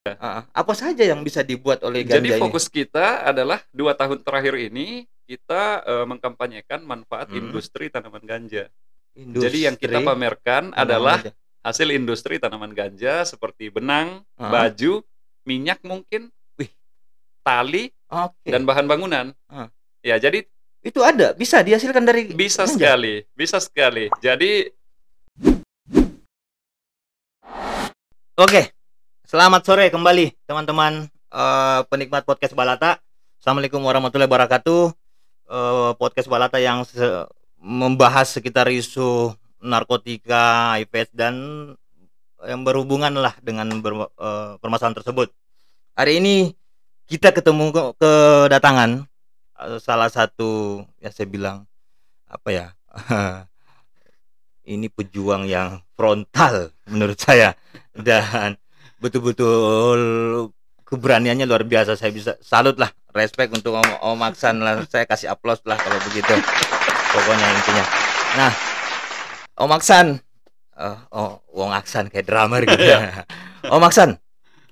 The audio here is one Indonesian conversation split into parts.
Apa saja yang bisa dibuat oleh Jadi ganja ini? fokus kita adalah 2 tahun terakhir ini kita, mengkampanyekan manfaat Mhm, industri tanaman ganja. Jadi yang kita industri pamerkan tanaman adalah ganja. hasil industri tanaman ganja seperti benang, Heeh, baju, minyak mungkin, wih, tali, dan oke, bahan bangunan. heeh. Ya jadi Itu ada, bisa dihasilkan dari bisa ganja? sekali bisa sekali. Jadi Oke, selamat sore kembali teman-teman, penikmat podcast Balata. Assalamualaikum warahmatullahi wabarakatuh. Podcast Balata yang membahas sekitar isu narkotika, HIV/AIDS dan yang berhubungan lah dengan permasalahan tersebut. Hari ini kita kedatangan, salah satu, ya saya bilang, apa ya, ini pejuang yang frontal menurut saya, dan betul-betul keberaniannya luar biasa. Saya bisa salut lah, respect untuk Om Aksan lah, saya kasih aplaus lah kalau begitu, pokoknya intinya. Nah, Om Aksan, Wong Aksan kayak drummer gitu ya. ya. Om Aksan,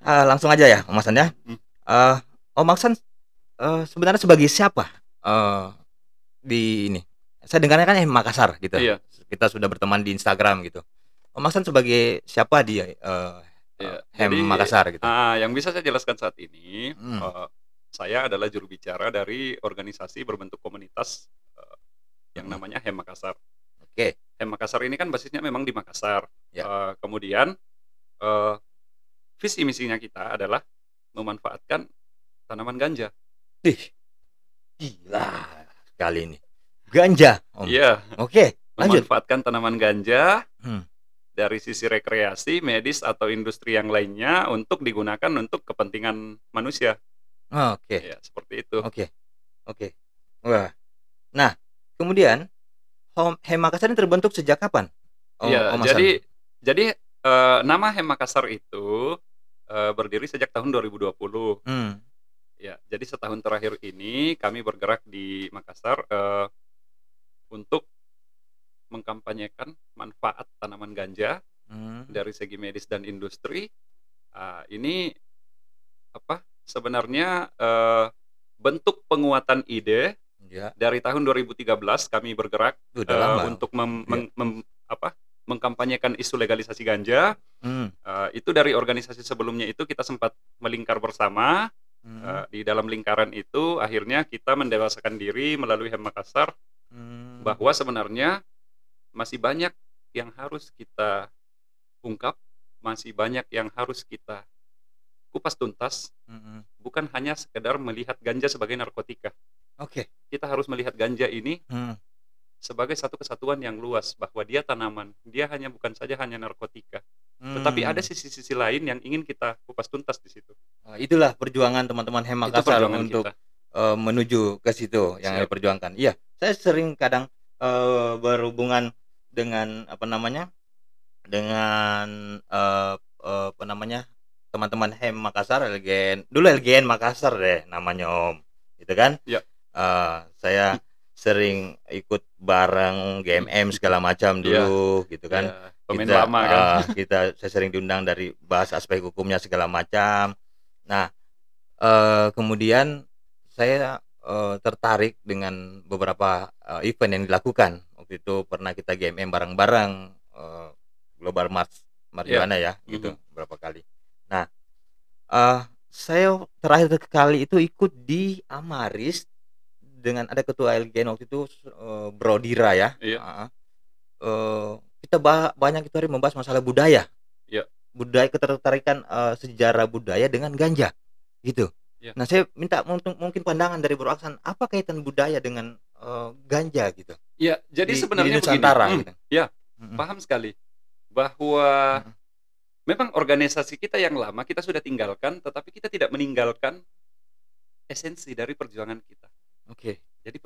langsung aja ya Om Aksan ya. Eh, Om Aksan, sebenarnya sebagai siapa, di ini? Saya dengarnya kan Makassar gitu. Iya Kita sudah berteman di Instagram gitu. Om Aksan sebagai siapa dia, iya. Hem Jadi, Makassar gitu? yang bisa saya jelaskan saat ini, Mhm, saya adalah juru bicara dari organisasi berbentuk komunitas, yang mhm, namanya HEM Makassar. oke, HEM Makassar ini kan basisnya memang di Makassar. ya. Kemudian, eee, visi misinya kita adalah memanfaatkan tanaman ganja. Ih, gila sekali ini. Ganja, Om. Iya, Oke, lanjut. memanfaatkan tanaman ganja Hmm, dari sisi rekreasi, medis, atau industri yang lainnya untuk digunakan untuk kepentingan manusia. oke, Ya, seperti itu. oke, oke. Wah, nah, kemudian Hem Makassar ini terbentuk sejak kapan, Iya, Om Hasan? nama HEM Makassar itu, berdiri sejak tahun 2020. Hmm, Ya, jadi setahun terakhir ini kami bergerak di Makassar, untuk mengkampanyekan manfaat tanaman ganja hmm, dari segi medis dan industri. Ini apa, sebenarnya, bentuk penguatan ide ya, dari tahun 2013 kami bergerak, udah lama. untuk Ya, mengkampanyekan isu legalisasi ganja. hmm, Itu dari organisasi sebelumnya itu kita sempat melingkar bersama, hmm, di dalam lingkaran itu akhirnya kita mendewasakan diri melalui HEM Makassar hmm, bahwa sebenarnya masih banyak yang harus kita ungkap, masih banyak yang harus kita kupas tuntas, mhm, bukan hanya sekedar melihat ganja sebagai narkotika. oke, Kita harus melihat ganja ini hmm, sebagai satu kesatuan yang luas, bahwa dia tanaman, dia bukan saja hanya narkotika, tetapi ada hmm. sisi-sisi lain yang ingin kita kupas tuntas di situ. Itulah perjuangan teman-teman Hem Itu Makassar perjuangan untuk, kita. menuju ke situ yang Siap. diperjuangkan. Iya, saya sering kadang, berhubungan dengan, apa namanya, dengan, apa namanya, teman-teman Hem Makassar, LGN Makassar deh namanya, Om, gitu kan. Ya. Saya sering ikut bareng GMM segala macam Iya dulu gitu kan. iya, pemain lama kan. Saya sering diundang dari bahas aspek hukumnya segala macam. Nah, kemudian saya, tertarik dengan beberapa, event yang dilakukan. Waktu itu pernah kita GMM bareng-bareng, Global Iya, Marjuana ya gitu mhm, beberapa kali. Nah, saya terakhir kali itu ikut di Amaris dengan ada ketua LGN waktu itu, Bro Dira ya, iya heeh, eee, kita banyak itu hari membahas masalah iya ketertarikan, sejarah budaya dengan ganja, gitu. iya Nah, saya minta mungkin pandangan dari Bro Aksan, apa kaitan budaya dengan, ganja gitu, iya, jadi di sebenarnya begini, Nusantara gitu? iya, Mhm, paham sekali, bahwa mhm, memang organisasi kita yang lama kita sudah tinggalkan, tetapi kita tidak meninggalkan esensi dari perjuangan kita. oke, Jadi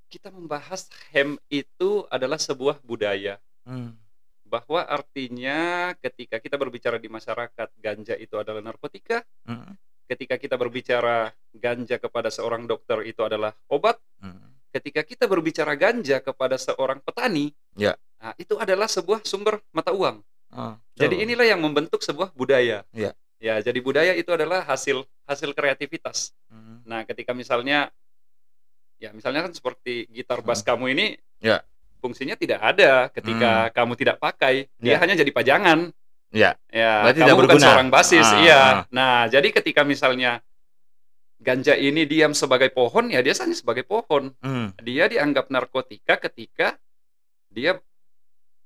kita membahas HEM itu adalah sebuah budaya, mmm, bahwa artinya ketika kita berbicara di masyarakat, ganja itu adalah narkotika, mhm, ketika kita berbicara ganja kepada seorang dokter itu adalah obat, mhm, ketika kita berbicara ganja kepada seorang petani, ya, nah itu adalah sebuah sumber mata uang. Jadi betul. inilah yang membentuk sebuah budaya. Iya. Ya, jadi budaya itu adalah hasil hasil kreativitas. Mhm, Nah, ketika misalnya ya misalnya kan seperti gitar mhm. bass kamu ini Iya, fungsinya tidak ada ketika kamu tidak pakai, dia iya, hanya jadi pajangan. iya. Ya, Berarti tidak kamu bukan berguna. seorang basis, Heeh. iya. Nah, jadi ketika misalnya ganja ini diam sebagai pohon, ya dia hanya sebagai pohon. Mmm, Dia dianggap narkotika ketika dia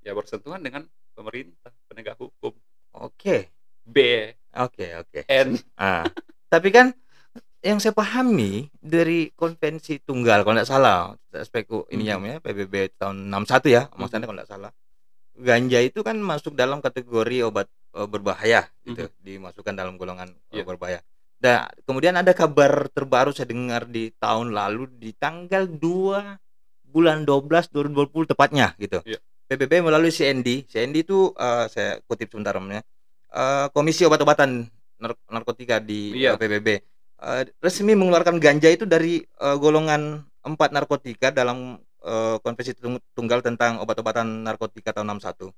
ya bersentuhan dengan pemerintah, penegak hukum. oke. B, Oke. N. Ah, tapi kan yang saya pahami dari konvensi tunggal kalau nggak salah, aspek Mhm, ininya ya PBB tahun 61 ya, mhm, maksudnya kalau nggak salah. Ganja itu kan masuk dalam kategori obat, berbahaya mhm, gitu, dimasukkan dalam golongan, iya, berbahaya. Kemudian ada kabar terbaru saya dengar di tahun lalu di tanggal 2 bulan 12 2020 tepatnya gitu. iya, PBB melalui CND itu, saya kutip sebentar namanya, Komisi Obat-obatan Narkotika di, iya, PBB, resmi mengeluarkan ganja itu dari, golongan 4 narkotika dalam, Konvensi Tunggal tentang Obat-obatan Narkotika tahun 61.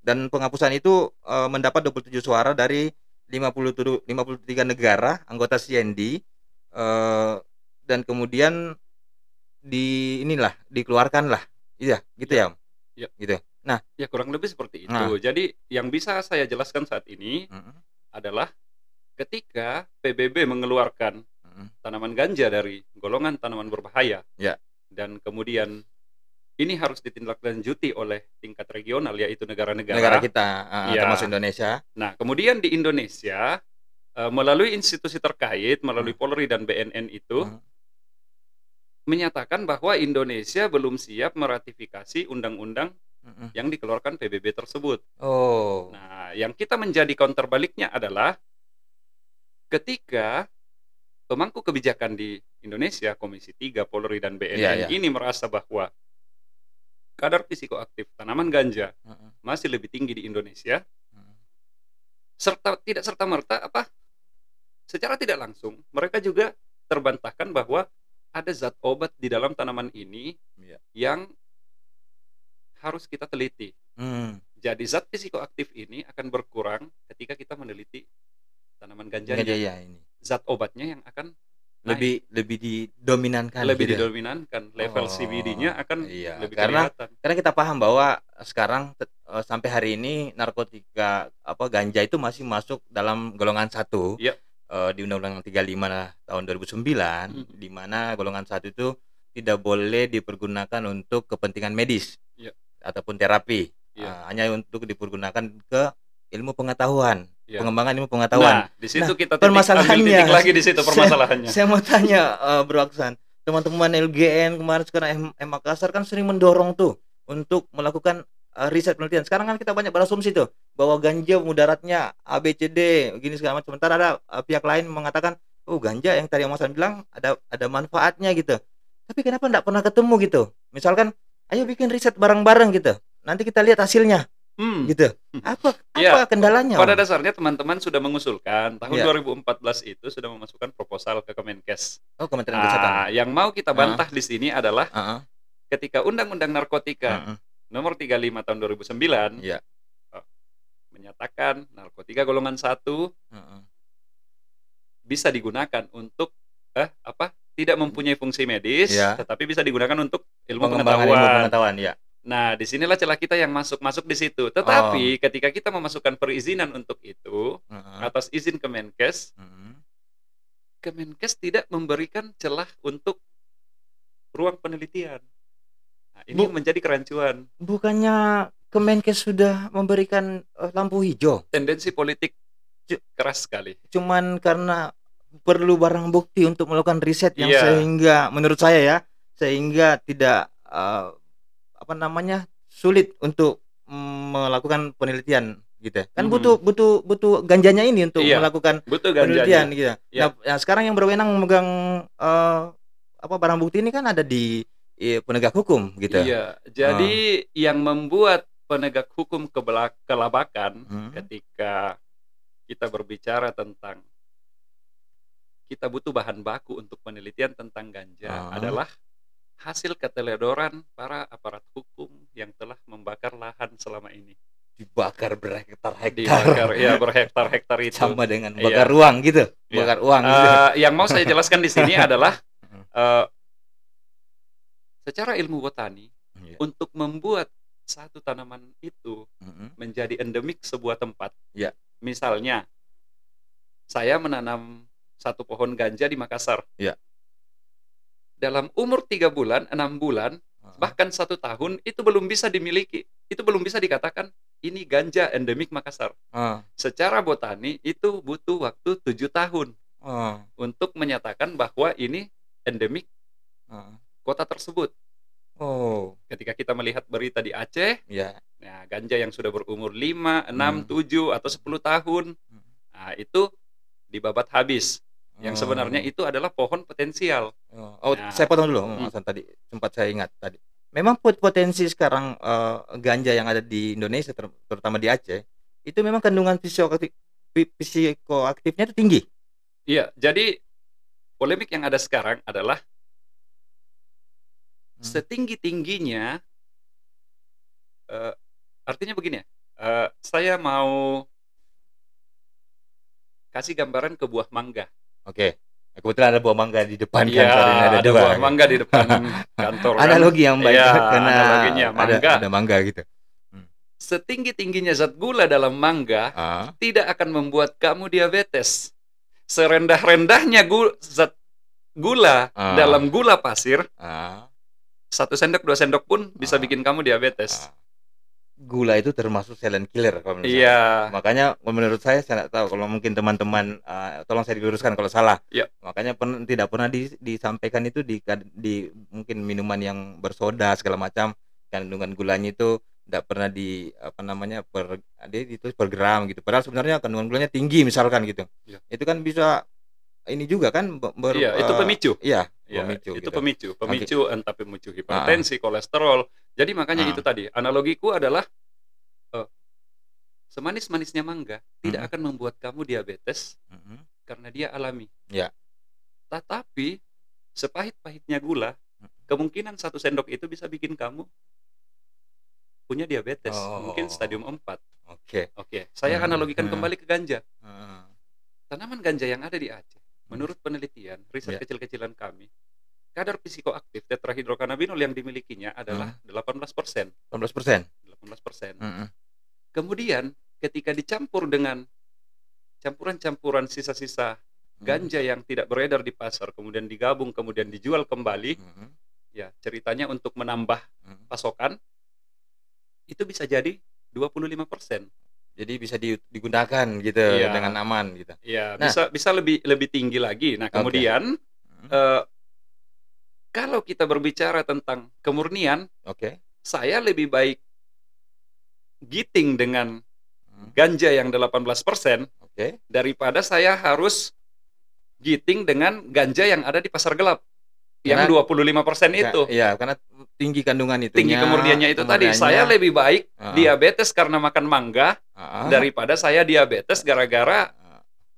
Dan penghapusan itu, mendapat 27 suara dari 53 negara anggota CND, dan kemudian dikeluarkanlah. Iya, gitu iya, ya? iya, Gitu. Nah ya kurang lebih seperti nah, itu. Jadi yang bisa saya jelaskan saat ini mhm, adalah ketika PBB mengeluarkan mhm, tanaman ganja dari golongan tanaman berbahaya ya, dan kemudian ini harus ditindaklanjuti oleh tingkat regional yaitu negara negara-negara. kita, termasuk Ya. Indonesia. Nah, kemudian di Indonesia melalui institusi terkait, melalui Mhm, Polri dan BNN itu mhm, menyatakan bahwa Indonesia belum siap meratifikasi undang-undang mhm. yang dikeluarkan PBB tersebut. Oh, Nah, yang kita menjadi counter baliknya adalah ketika pemangku kebijakan di Indonesia, Komisi 3, Polri, dan iya BNN iya, ini merasa bahwa kadar psikoaktif tanaman ganja mhm, masih lebih tinggi di Indonesia, mhm, serta tidak serta-merta secara tidak langsung mereka juga terbantahkan bahwa ada zat obat di dalam tanaman ini iya, yang harus kita teliti. mmm, Jadi zat psikoaktif ini akan berkurang ketika kita meneliti tanaman ganja ganjanya. iya ini, Zat obatnya yang akan naik, lebih lebih didominankan lebih gitu. didominankan, level Oh, CBD-nya akan iya, lebih karena kelihatan. kita paham bahwa sekarang sampai hari ini narkotika, ganja itu masih masuk dalam golongan satu, Iya, di Undang-Undang 35 tahun 2009, mhm, di mana golongan satu itu tidak boleh dipergunakan untuk kepentingan medis iya, ataupun terapi, iya, hanya untuk dipergunakan ke ilmu pengetahuan, iya. pengembangan ilmu pengetahuan. Nah, di situ Nah, kita ambil permasalahannya titik lagi di situ saya permasalahannya. saya mau tanya, Bro Aksan, teman-teman LGN kemarin sekarang Makassar kan sering mendorong tuh untuk melakukan, riset penelitian. Sekarang kan kita banyak berasumsi tuh bahwa ganja mudaratnya A, B, C, D, gini segala macam. Sementara ada, pihak lain mengatakan, "Oh, ganja yang tadi Mas Aksan bilang ada manfaatnya," gitu. Tapi kenapa nggak pernah ketemu gitu? Misalkan, "Ayo bikin riset bareng-bareng," gitu, "nanti kita lihat hasilnya," Hmm. gitu. Apa Ya, apa kendalanya, pada Om? dasarnya teman-teman sudah mengusulkan tahun Iya. 2014 itu sudah memasukkan proposal ke Kemenkes. Oh, Kementerian Kesehatan. Yang mau kita Heeh, bantah di sini adalah heeh, ketika Undang-Undang Narkotika mhm, Nomor 35 tahun 2009 iya, eh, menyatakan narkotika golongan satu heeh. bisa digunakan untuk tidak mempunyai fungsi medis, Iya, tetapi bisa digunakan untuk ilmu pengembangan ilmu pengetahuan. pengetahuan, iya. Nah, disinilah celah kita yang masuk di situ. Oh, Tetapi ketika kita memasukkan perizinan untuk itu heeh, atas izin Kemenkes, mhm. Kemenkes tidak memberikan celah untuk ruang penelitian. Nah, ini Bu yang menjadi kerancuan. bukannya Kemenkes sudah memberikan, lampu hijau? Tendensi politik Cu keras sekali. cuman karena perlu barang bukti untuk melakukan riset yang Iya, sehingga menurut saya ya, sehingga tidak, apa namanya, sulit untuk, melakukan penelitian gitu ya. Kan mhm, butuh butuh butuh ganjanya ini untuk iya, melakukan butuh penelitian ganjanya. gitu. Ya, Nah, sekarang yang berwenang memegang, eee, barang bukti ini kan ada di, penegak hukum gitu. iya. Heeh, Jadi yang membuat penegak hukum kelabakan mhm, ketika kita berbicara tentang kita butuh bahan baku untuk penelitian tentang ganja heeh. adalah hasil keteledoran para aparat hukum yang telah membakar lahan selama ini. dibakar berhektar-hektar. dibakar ya berhektar-hektar itu. Sama dengan Iya. bakar uang gitu. Iya. Bakar uang gitu. Yang mau saya jelaskan di sini adalah secara ilmu botani Iya. untuk membuat satu tanaman itu menjadi endemik sebuah tempat. Iya. Misalnya saya menanam satu pohon ganja di Makassar. Iya. Dalam umur 3 bulan, 6 bulan, bahkan 1 tahun itu belum bisa dimiliki. Itu belum bisa dikatakan ini ganja endemik Makassar. Secara botani itu butuh waktu 7 tahun untuk menyatakan bahwa ini endemik kota tersebut. Ketika kita melihat berita di Aceh, Ya. nah, ganja yang sudah berumur 5, 6, 7 atau 10 tahun, nah, itu dibabat habis. Yang sebenarnya itu adalah pohon potensial. Nah. Saya potong dulu, Mas Hasan, tadi sempat saya ingat tadi. Memang potensi sekarang ganja yang ada di Indonesia, terutama di Aceh, itu memang kandungan psikoaktifnya itu tinggi. Iya, jadi polemik yang ada sekarang adalah setinggi-tingginya, artinya begini ya, saya mau kasih gambaran ke buah mangga. Oke. Kebetulan ada buah mangga di depan Iya, kantor ini, ada buah mangga di depan kantor. Analogi yang baik, Iya, karena analoginya mangga. ada mangga gitu. Setinggi-tingginya zat gula dalam mangga tidak akan membuat kamu diabetes. Serendah-rendahnya zat gula dalam gula pasir, 1 sendok 2 sendok pun bisa bikin kamu diabetes. Gula itu termasuk silent killer kalau menurut Iya. saya. Makanya menurut saya tidak tahu, kalau mungkin teman-teman tolong saya diluruskan kalau salah. Iya. Makanya tidak pernah disampaikan itu di mungkin minuman yang bersoda segala macam, kandungan gulanya itu tidak pernah per gram gitu. Padahal sebenarnya kandungan gulanya tinggi misalkan gitu. Iya. Itu kan bisa ini juga kan Iya, itu pemicu. Iya, pemicu. Itu gitu. pemicu entah pemicu hipertensi, kolesterol. Jadi makanya itu tadi, analogiku adalah semanis-manisnya mangga tidak akan membuat kamu diabetes karena dia alami. Ya. Tetapi sepahit-pahitnya gula, kemungkinan 1 sendok itu bisa bikin kamu punya diabetes, mungkin stadium 4. Oke. Saya analogikan kembali ke ganja. Tanaman ganja yang ada di Aceh, menurut penelitian, riset kecil-kecilan kami, kadar psikoaktif tetrahidrokannabinol yang dimilikinya adalah 18%. 18%. Kemudian ketika dicampur dengan campuran-campuran sisa-sisa ganja yang tidak beredar di pasar, kemudian digabung, kemudian dijual kembali, ya ceritanya untuk menambah pasokan, itu bisa jadi 25%. Jadi bisa digunakan gitu dengan aman gitu. Iya, bisa lebih tinggi lagi. Nah, kemudian kalau kita berbicara tentang kemurnian, saya lebih baik giting dengan ganja yang 18%, daripada saya harus giting dengan ganja yang ada di pasar gelap yang 25% itu. Iya, karena tinggi kandungan itu. Tinggi kemurniannya itu tadi. Saya lebih baik diabetes karena makan mangga daripada saya diabetes gara-gara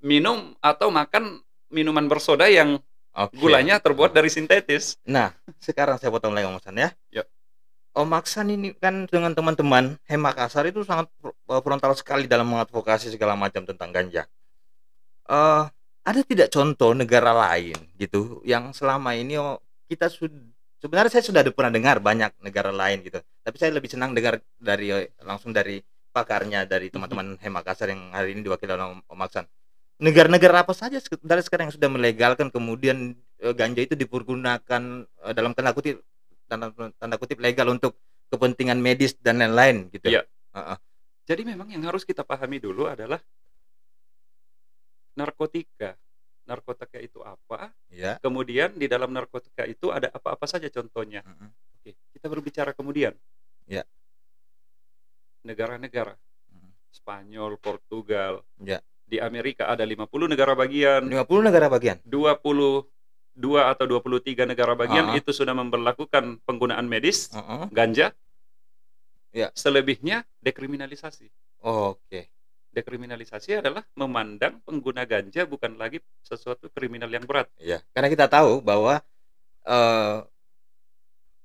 minum atau makan minuman bersoda yang gulanya terbuat dari sintetis. Nah, sekarang saya potong lagi Om Aksan ya. Yep. Om Aksan ini kan dengan teman-teman Makassar itu sangat frontal sekali dalam mengadvokasi segala macam tentang ganja. Ada tidak contoh negara lain gitu yang selama ini kita sebenarnya saya sudah pernah dengar banyak negara lain gitu. Tapi saya lebih senang dengar langsung dari pakarnya, dari teman-teman Makassar yang hari ini diwakili oleh Om Aksan. Negara-negara apa saja dari sekarang yang sudah melegalkan kemudian ganja itu dipergunakan dalam tanda kutip legal untuk kepentingan medis dan lain-lain gitu. Iya. Jadi memang yang harus kita pahami dulu adalah narkotika. Narkotika itu apa? Ya. Kemudian di dalam narkotika itu ada apa-apa saja contohnya. Oke, kita berbicara kemudian. Ya. Negara-negara. Spanyol, Portugal. Ya. Di Amerika ada 50 negara bagian. 50 negara bagian. 22 atau 23 negara bagian itu sudah memberlakukan penggunaan medis ganja. Ya. Selebihnya dekriminalisasi. Oke. Dekriminalisasi adalah memandang pengguna ganja bukan lagi sesuatu kriminal yang berat. Iya, karena kita tahu bahwa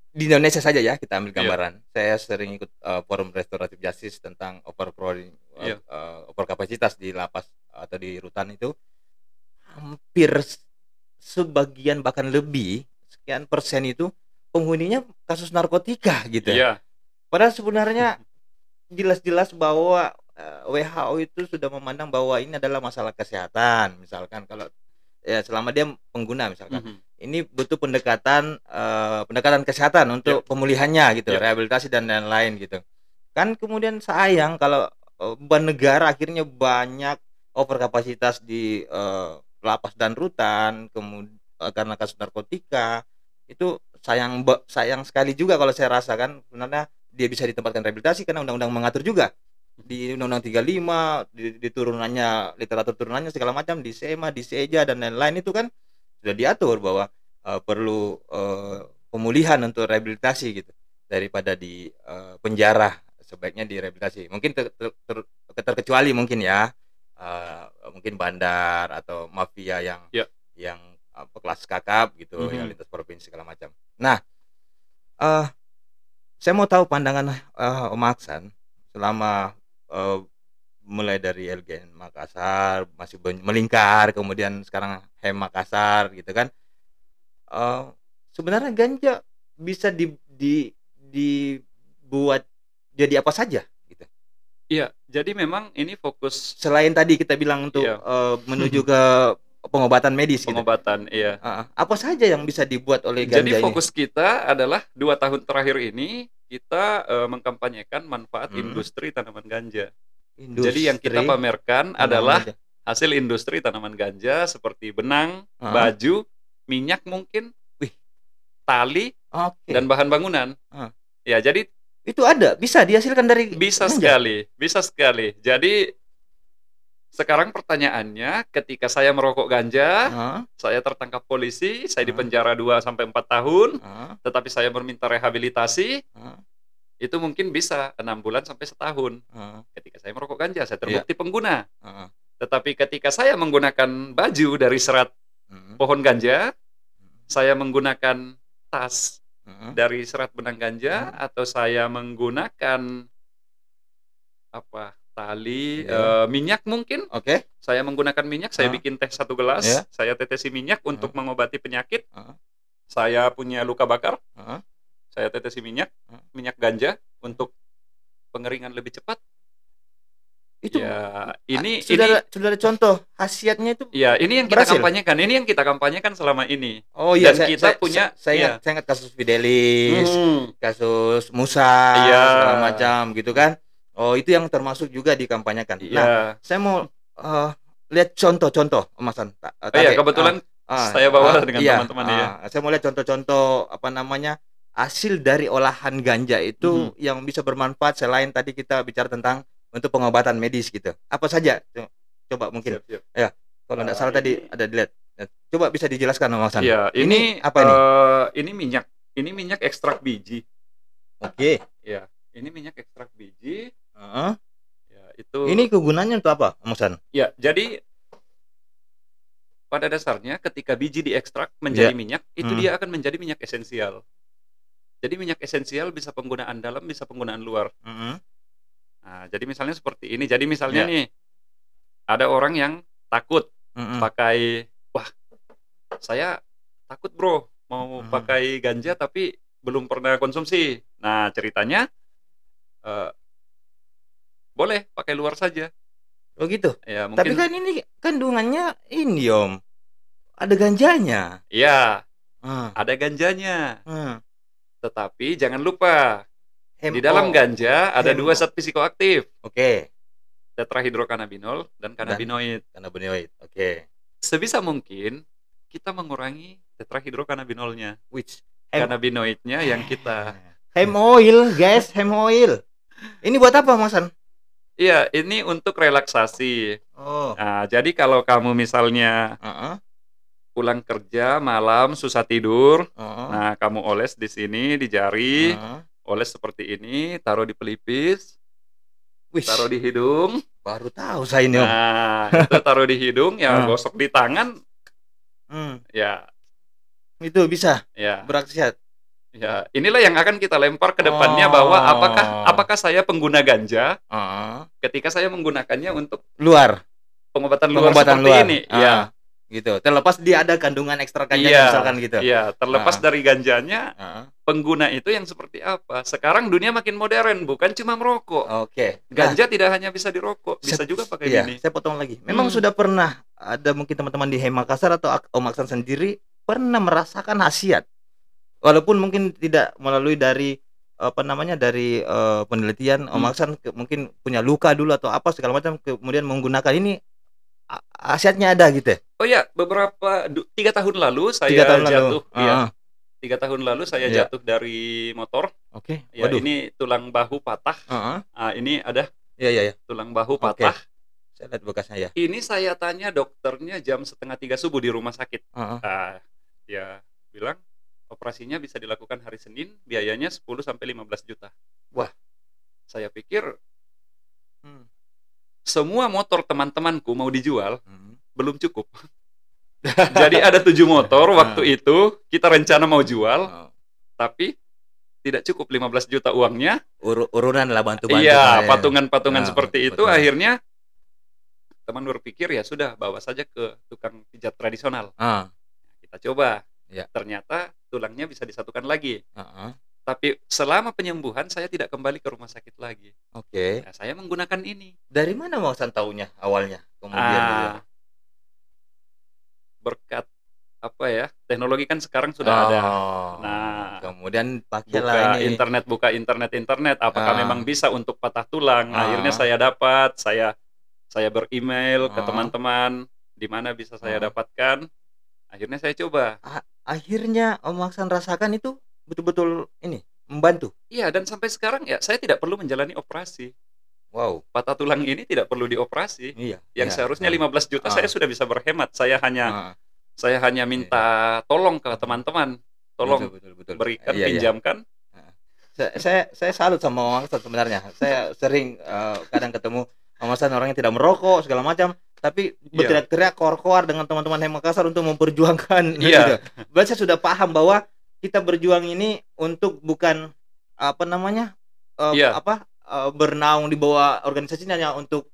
di Indonesia saja ya kita ambil gambaran. Saya sering ikut forum restoratif justice tentang overcrowding, overkapasitas di lapas atau di rutan itu. Hampir sebagian bahkan lebih sekian persen itu penghuninya kasus narkotika gitu. Iya. Padahal sebenarnya jelas-jelas bahwa WHO itu sudah memandang bahwa ini adalah masalah kesehatan. Misalkan kalau ya selama dia pengguna misalkan ini butuh pendekatan kesehatan untuk pemulihannya gitu, rehabilitasi dan lain-lain gitu. Kan kemudian sayang kalau beban negara akhirnya banyak overkapasitas di lapas dan rutan karena kasus narkotika. Itu sayang sekali juga kalau saya rasakan. Sebenarnya dia bisa ditempatkan rehabilitasi karena undang-undang mengatur juga di Undang-Undang 35 di turunannya, literatur turunannya segala macam, di SEMA, di SEJA dan lain-lain itu kan sudah diatur bahwa perlu pemulihan untuk rehabilitasi gitu, daripada di penjara sebaiknya direhabilitasi. Mungkin terkecuali mungkin ya mungkin bandar atau mafia yang kelas kakap gitu ya, lintas provinsi segala macam. Nah, saya mau tahu pandangan Om Aksan selama mulai dari Elgen Makassar masih melingkar, kemudian sekarang Hem Makassar gitu kan. Sebenarnya ganja bisa dibuat jadi apa saja gitu. Iya, jadi memang ini fokus selain tadi kita bilang untuk menuju ke pengobatan medis pengobatan gitu. Apa saja yang bisa dibuat oleh ganja ini? Jadi fokus kita adalah 2 tahun terakhir ini kita mengkampanyekan manfaat industri tanaman ganja. Jadi yang kita pamerkan adalah hasil industri tanaman ganja seperti benang, baju, minyak mungkin, tali, dan bahan bangunan. Ya, jadi itu bisa dihasilkan dari bisa ganja? Bisa sekali. Jadi sekarang pertanyaannya, ketika saya merokok ganja, saya tertangkap polisi, saya dipenjara 2-4 tahun, tetapi saya meminta rehabilitasi, itu mungkin bisa 6 bulan sampai setahun. Ketika saya merokok ganja, saya terbukti pengguna. Tetapi ketika saya menggunakan baju dari serat pohon ganja, saya menggunakan tas dari serat benang ganja, atau saya menggunakan tali, minyak mungkin. Saya menggunakan minyak, saya bikin teh 1 gelas, saya tetesi minyak untuk mengobati penyakit. Saya punya luka bakar, saya tetesi minyak ganja untuk pengeringan lebih cepat. Itu ya, ini sudah ada contoh khasiatnya itu. Ya, ini yang kita kampanyekan. Ini yang kita kampanyekan selama ini. Dan saya ingat kasus Fidelis, kasus Musa, segala macam gitu kan. Itu yang termasuk juga dikampanyekan. Nah, saya mau lihat contoh-contoh, Mas An. Kebetulan saya bawa dengan teman-teman saya mau lihat contoh-contoh hasil dari olahan ganja itu yang bisa bermanfaat selain tadi kita bicara tentang untuk pengobatan medis gitu. Apa saja? Coba mungkin. Siap. Ya, kalau tidak salah tadi ada dilihat. Coba bisa dijelaskan, Mas An. Iya, ini apa ini? Ini minyak. Ini minyak ekstrak biji. Oke. Ya, ini minyak ekstrak biji. Ya, itu. Ini kegunaannya untuk apa, Mas An? Ya, jadi pada dasarnya ketika biji diekstrak menjadi minyak, itu dia akan menjadi minyak esensial. Jadi minyak esensial bisa penggunaan dalam, bisa penggunaan luar. Nah, jadi misalnya seperti ini. Jadi misalnya nih, ada orang yang takut pakai, saya takut bro, mau pakai ganja tapi belum pernah konsumsi. Nah, ceritanya, boleh pakai luar saja. Oh gitu? Ya, mungkin. Tapi kan ini kandungannya ini Om, ada ganjanya. Iya, ada ganjanya. Tetapi jangan lupa, di dalam ganja ada 2 zat psikoaktif. Tetrahidrokannabinol dan kanabinoid. Oke. Sebisa mungkin kita mengurangi tetrahidrokannabinolnya. Kanabinoidnya yang kita. Hemp oil, guys, hemp oil. Ini buat apa, Mas An? Iya, ini untuk relaksasi. Nah, jadi kalau kamu misalnya pulang kerja malam susah tidur, nah kamu oles di sini di jari, oles seperti ini, taruh di pelipis, taruh di hidung. Baru tahu saya ini, Om. Nah, itu taruh di hidung, ya gosok di tangan, ya itu bisa ya berkhasiat. Ya, inilah yang akan kita lempar ke depannya bahwa apakah saya pengguna ganja ketika saya menggunakannya untuk pengobatan luar seperti ini. Ya, gitu. Terlepas dia ada kandungan ekstra ganjanya misalkan gitu. Iya, terlepas dari ganjanya, pengguna itu yang seperti apa. Sekarang dunia makin modern, bukan cuma merokok. Ganja tidak hanya bisa dirokok, bisa juga pakai ini. Saya potong lagi. Memang sudah pernah ada mungkin teman-teman di Makassar atau Om Aksan sendiri pernah merasakan khasiat, walaupun mungkin tidak melalui dari dari penelitian. Om Aksan mungkin punya luka dulu atau apa segala macam, kemudian menggunakan ini khasiatnya ada gitu. Oh ya, 3 tahun lalu saya jatuh. 3 tahun lalu saya jatuh dari motor. Ya, ini tulang bahu patah. Ini ada. Tulang bahu patah. Saya lihat bekasnya ya. Ini saya tanya dokternya jam 2:30 subuh di rumah sakit. Ya bilang operasinya bisa dilakukan hari Senin, biayanya 10-15 juta. Wah, saya pikir semua motor teman-temanku mau dijual, belum cukup. Jadi ada 7 motor waktu itu, kita rencana mau jual, tapi tidak cukup 15 juta uangnya. Urunan lah bantu-bantu. Iya, patungan-patungan seperti itu. Akhirnya teman berpikir ya sudah, bawa saja ke tukang pijat tradisional. Kita coba. Ternyata tulangnya bisa disatukan lagi. Tapi selama penyembuhan saya tidak kembali ke rumah sakit lagi. Nah, saya menggunakan ini. Dari mana Bang Aksan taunya awalnya? Kemudian berkat teknologi kan sekarang sudah ada. Nah, kemudian pakailah buka internet. Apakah memang bisa untuk patah tulang? Akhirnya saya dapat. Saya beremail ke teman-teman di mana bisa saya dapatkan. Akhirnya saya coba. Akhirnya Om Aksan rasakan itu betul-betul ini membantu. Iya, dan sampai sekarang ya saya tidak perlu menjalani operasi. Wow, patah tulang ini tidak perlu dioperasi. Yang seharusnya 15 juta saya sudah bisa berhemat. Saya hanya minta tolong ke teman-teman. Tolong betul. Berikan, pinjamkan. Saya salut sama Om Aksan sebenarnya. Saya sering kadang ketemu Om Aksan orang yang tidak merokok segala macam, tapi berteriak-teriak koar-koar dengan teman-teman Makassar untuk memperjuangkan. Gitu. Berarti saya sudah paham bahwa kita berjuang ini untuk bukan bernaung di bawah organisasinya hanya untuk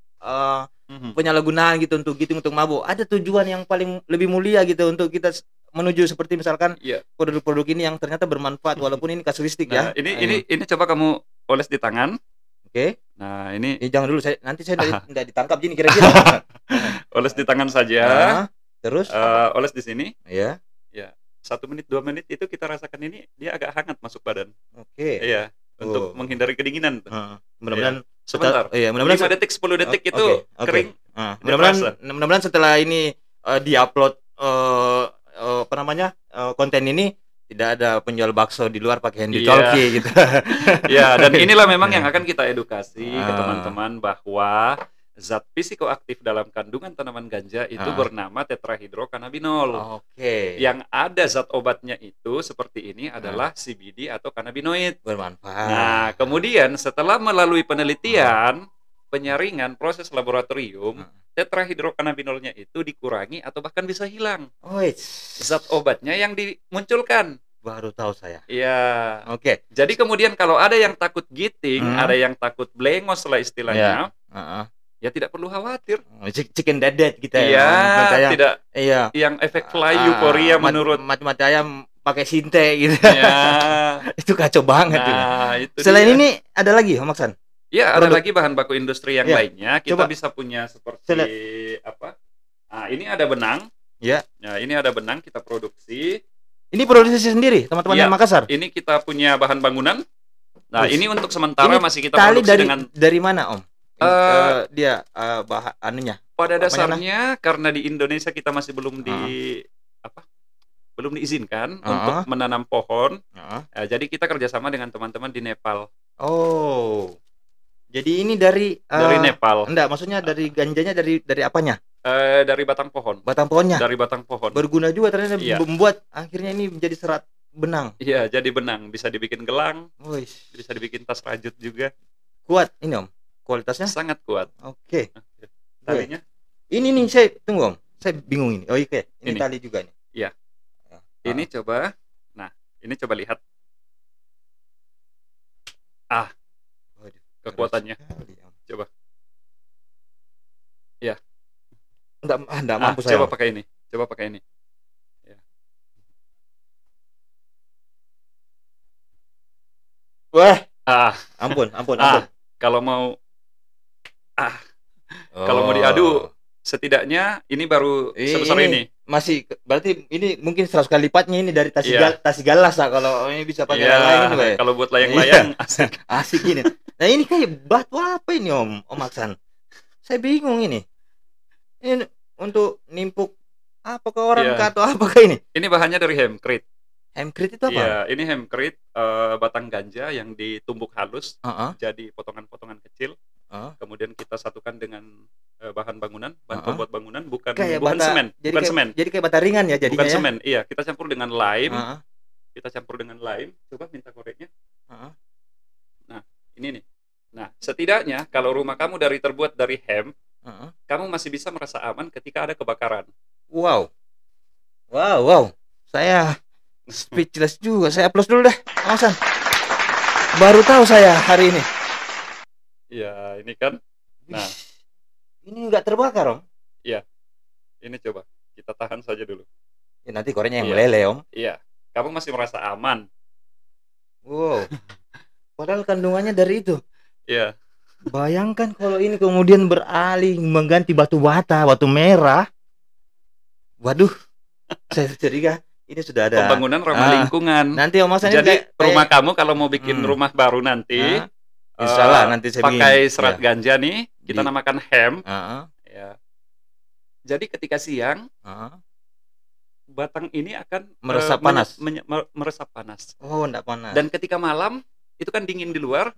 penyalahgunaan gitu, untuk mabuk. Ada tujuan yang paling lebih mulia gitu untuk kita menuju seperti misalkan produk-produk ini yang ternyata bermanfaat walaupun ini kasuistik. Ini coba kamu oles di tangan. Nah, ini jangan dulu, nanti saya tidak ditangkap gini kira-kira. Oles di tangan saja. Terus oles di sini. 1 menit 2 menit itu kita rasakan ini dia agak hangat masuk badan. Untuk menghindari kedinginan. Mudah-mudahan sebentar. Mudah-mudahan 5 detik 10 detik itu kering. Mudah-mudahan setelah ini diupload konten ini tidak ada penjual bakso di luar pakai handy talkie gitu. Dan inilah memang yang akan kita edukasi ke teman-teman bahwa zat psikoaktif dalam kandungan tanaman ganja itu bernama tetrahidrokannabinol. Yang ada zat obatnya itu seperti ini adalah CBD atau kanabinoid. Bermanfaat. Nah, kemudian setelah melalui penelitian, penyaringan, proses laboratorium, tetrahidrokannabinolnya itu dikurangi atau bahkan bisa hilang. Zat obatnya yang dimunculkan. Baru tahu saya. Iya. Jadi kemudian kalau ada yang takut giting, ada yang takut blengos lah istilahnya. Ya tidak perlu khawatir. Chicken dead kita tidak. Yang efek fly euforia menurut mati ayam pakai sinte gitu. Itu kacau banget. Selain ini ada lagi Om Aksan? Ada lagi bahan baku industri yang lainnya. Kita bisa punya seperti apa? Nah, ini ada benang. Nah, ini ada benang kita produksi. Ini produksi sendiri, teman-teman Makassar. Ini kita punya bahan bangunan. Nah, ini untuk sementara masih kita produksi dari mana, Om? Anunya. Pada dasarnya karena di Indonesia kita masih belum belum diizinkan untuk menanam pohon. Jadi kita kerjasama dengan teman-teman di Nepal. Jadi ini dari Nepal. Enggak, maksudnya dari ganjanya dari apanya? Dari batang pohon. Batang pohonnya. Dari batang pohon. Berguna juga ternyata membuat akhirnya ini menjadi serat benang. Iya, jadi benang bisa dibikin gelang. Bisa dibikin tas rajut juga. Kuat ini, Om. Kualitasnya sangat kuat. Talinya. Ini nih saya tunggu, Om. Saya bingung ini. Ini tali juga nih. Iya. Ini coba. Nah, ini coba lihat. Waduh, kekuatannya. Coba. Ya. Enggak mampu saya. Coba pakai ini. Coba pakai ini. Ya. Wah. Ampun. Kalau mau kalau mau diadu, setidaknya ini baru sebesar ini. Masih berarti ini mungkin 100 kali lipatnya ini dari Tasigalalas kalau ini bisa pakai lain ini, Pak. Kalau buat layang-layang asik ini. Nah, ini kayak batu apa ini, Om Aksan? Saya bingung ini. Ini untuk nimpuk apa ke orang atau apakah ini? Ini bahannya dari hemkrit. Hemkrit itu apa? Iya, ini hemkrit batang ganja yang ditumbuk halus jadi potongan-potongan kecil. Kemudian kita satukan dengan bahan bangunan, bahan pembuat bangunan, bukan semen. Jadi kayak bata ringan ya jadinya. Bukan semen, iya. Kita campur dengan lime. Coba minta koreknya. Nah, ini nih. Nah, setidaknya kalau rumah kamu terbuat dari hem, kamu masih bisa merasa aman ketika ada kebakaran. Wow. Saya speechless juga. Saya applause dulu deh, Hasan. Baru tahu saya hari ini. Ya, ini kan. Nah, ini nggak terbakar, Om? Iya. Ini coba kita tahan saja dulu. Ya, nanti koreknya yang meleleh, Om. Iya. Kamu masih merasa aman. Wow. Padahal kandungannya dari itu. Iya. Bayangkan kalau ini kemudian beralih mengganti batu bata, batu merah. Waduh. Saya curiga ini sudah ada pembangunan ramah lingkungan. Nanti Om Hasan, jadi rumah kamu kalau mau bikin rumah baru nanti, insyaallah nanti saya pakai serat ganja nih, kita namakan hem. Ya. Jadi ketika siang, batang ini akan meresap panas. Oh, enggak panas. Dan ketika malam itu kan dingin di luar,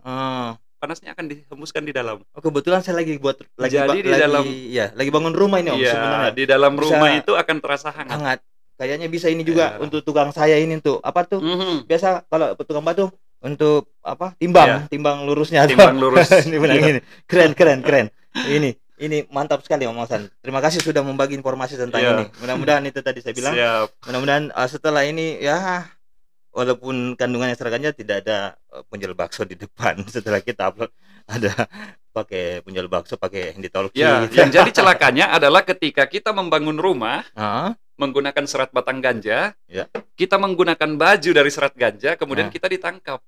panasnya akan dihembuskan di dalam. Oh, kebetulan saya lagi lagi bangun rumah ini, Om, sebenarnya. Di dalam rumah itu akan terasa hangat. Kayaknya bisa ini juga untuk tukang saya ini tuh. Apa tuh? Biasa kalau tukang batu untuk apa? Timbang lurusnya. Timbang lurus. Ini keren. Ini mantap sekali, Om Hasan. Terima kasih sudah membagi informasi tentang ini. Mudah-mudahan itu tadi saya bilang. Mudah-mudahan setelah ini ya, walaupun kandungannya serat ganja tidak ada penjual bakso di depan. Setelah kita upload ada pakai penjual bakso pakai handy talkie. Ya, yang jadi celakanya adalah ketika kita membangun rumah menggunakan serat batang ganja, kita menggunakan baju dari serat ganja, kemudian kita ditangkap.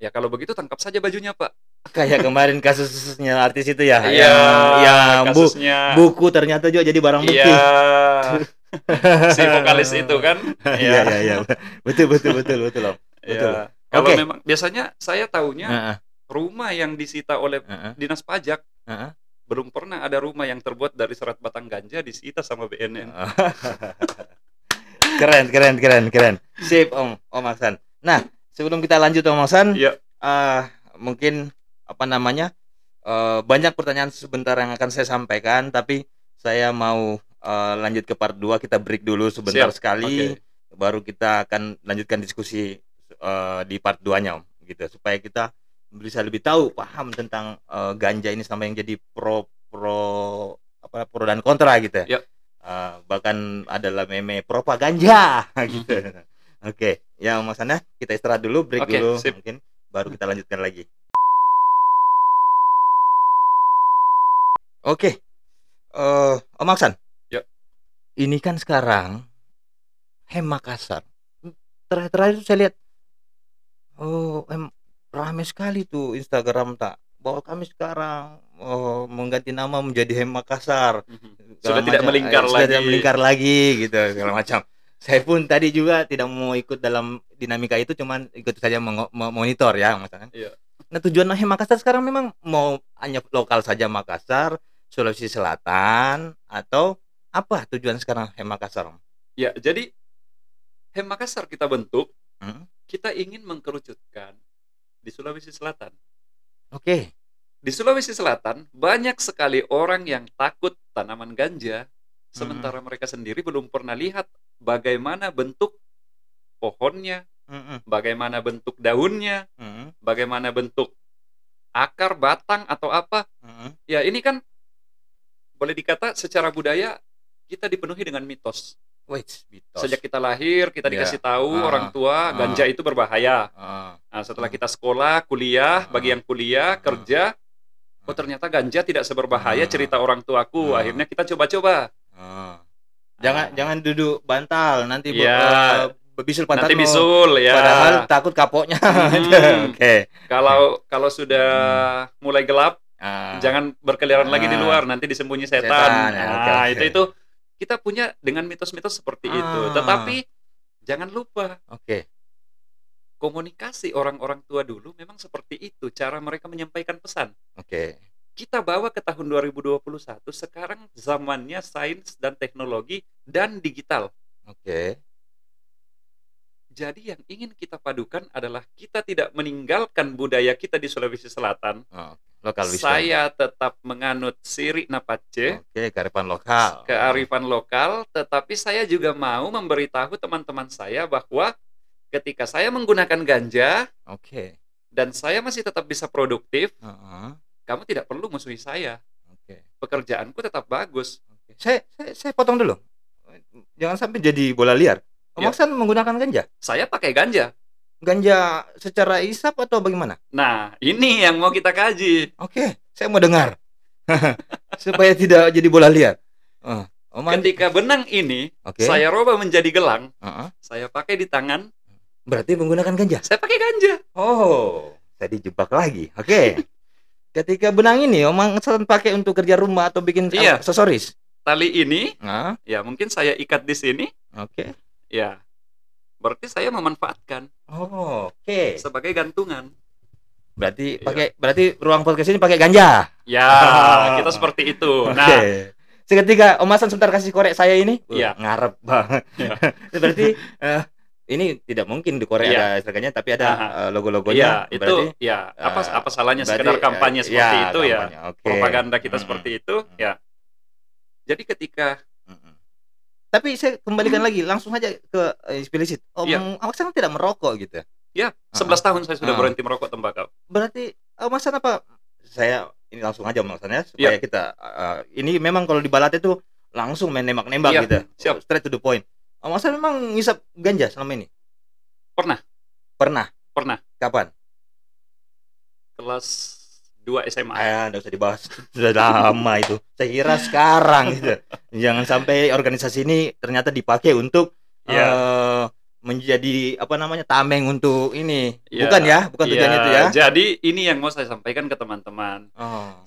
Ya kalau begitu tangkap saja bajunya, Pak. Kayak kemarin kasusnya artis itu ya. Kasusnya buku ternyata juga jadi barang bukti. Si vokalis itu kan. Iya. Betul, Om. Betul. Kalau memang biasanya saya tahunya rumah yang disita oleh dinas pajak, belum pernah ada rumah yang terbuat dari serat batang ganja disita sama BNN. Keren. Sip, Om Hasan. Nah, sebelum kita lanjut, Om Hasan, mungkin banyak pertanyaan sebentar yang akan saya sampaikan, tapi saya mau lanjut ke part 2. Kita break dulu sebentar sekali, baru kita akan lanjutkan diskusi di part 2-nya, Om, gitu, supaya kita bisa lebih paham tentang ganja ini sama yang jadi pro dan kontra gitu ya. Bahkan adalah meme propaganda gitu. Oke, ya Mas Ana, kita istirahat dulu, break dulu, mungkin baru kita lanjutkan lagi. Oke. Om Aksan. Ini kan sekarang hem Makassar. Terakhir saya lihat ramai sekali tuh Instagram bahwa kami sekarang mengganti nama menjadi hem Makassar. Sudah tidak melingkar lagi gitu segala macam. Saya pun tadi juga tidak mau ikut dalam dinamika itu, cuman ikut saja monitor ya, Mas kan. Nah, tujuan hem Makassar sekarang memang mau hanya lokal saja Makassar, Sulawesi Selatan, atau apa tujuan sekarang hem Makassar? Ya, jadi hem Makassar kita bentuk, kita ingin mengkerucutkan di Sulawesi Selatan. Oke. Di Sulawesi Selatan banyak sekali orang yang takut tanaman ganja, sementara mereka sendiri belum pernah lihat bagaimana bentuk pohonnya, bagaimana bentuk daunnya, bagaimana bentuk akar, batang atau apa. Ya, ini kan boleh dikata secara budaya kita dipenuhi dengan mitos. Sejak kita lahir, kita dikasih tahu orang tua ganja itu berbahaya. Nah, setelah kita sekolah, kuliah, bagi yang kuliah, kerja, oh ternyata ganja tidak seberbahaya cerita orang tuaku. Akhirnya kita coba-coba. Jangan duduk bantal, nanti bisul pantat nanti bisul ya. Padahal takut kapoknya. Oke. Kalau sudah mulai gelap, jangan berkeliaran lagi di luar, nanti disembunyi setan. Nah, itu kita punya dengan mitos-mitos seperti itu. Tetapi jangan lupa. Komunikasi orang-orang tua dulu memang seperti itu cara mereka menyampaikan pesan. Kita bawa ke tahun 2021, sekarang zamannya sains dan teknologi dan digital. Jadi yang ingin kita padukan adalah kita tidak meninggalkan budaya kita di Sulawesi Selatan. Saya tetap menganut Siri Napace, kearifan lokal, tetapi saya juga mau memberitahu teman-teman saya bahwa ketika saya menggunakan ganja, dan saya masih tetap bisa produktif, kamu tidak perlu musuhi saya. Pekerjaanku tetap bagus. Saya potong dulu. Jangan sampai jadi bola liar. Om Aksan menggunakan ganja? Saya pakai ganja. Ganja secara isap atau bagaimana? Nah, ini yang mau kita kaji. Saya mau dengar. Supaya tidak jadi bola liar. Ketika benang ini, saya rubah menjadi gelang, saya pakai di tangan. Berarti menggunakan ganja? Saya pakai ganja. Saya dijebak lagi. Ketika benang ini Om Aksan pakai untuk kerja rumah atau bikin aksesoris? Tali ini, ya mungkin saya ikat di sini. Ya, berarti saya memanfaatkan. Sebagai gantungan. Berarti ruang podcast ini pakai ganja. Ya, kita seperti itu. Nah, seketika Om Aksan sebentar kasih korek saya ini. Ngarep banget. Berarti ini tidak mungkin di Korea ada seraganya, tapi ada logo-logonya. Itu apa salahnya sekedar kampanye seperti itu ya. Propaganda kita seperti itu ya. Jadi ketika tapi saya kembalikan lagi langsung aja ke eksplisit. Om Aksan tidak merokok gitu. 11 tahun saya sudah berhenti merokok tembakau. Berarti Om Aksan apa? Saya ini langsung aja Om Aksan ya supaya kita ini memang kalau di Balat itu langsung main nembak-nembak gitu. Straight to the point. Om Aksan memang ngisap ganja selama ini? Pernah. Kapan? Kelas 2 SMA. Nggak usah dibahas. Sudah lama itu. Saya kira sekarang gitu. Jangan sampai organisasi ini ternyata dipakai untuk menjadi tameng untuk ini. Bukan tujuannya itu ya. Jadi ini yang mau saya sampaikan ke teman-teman.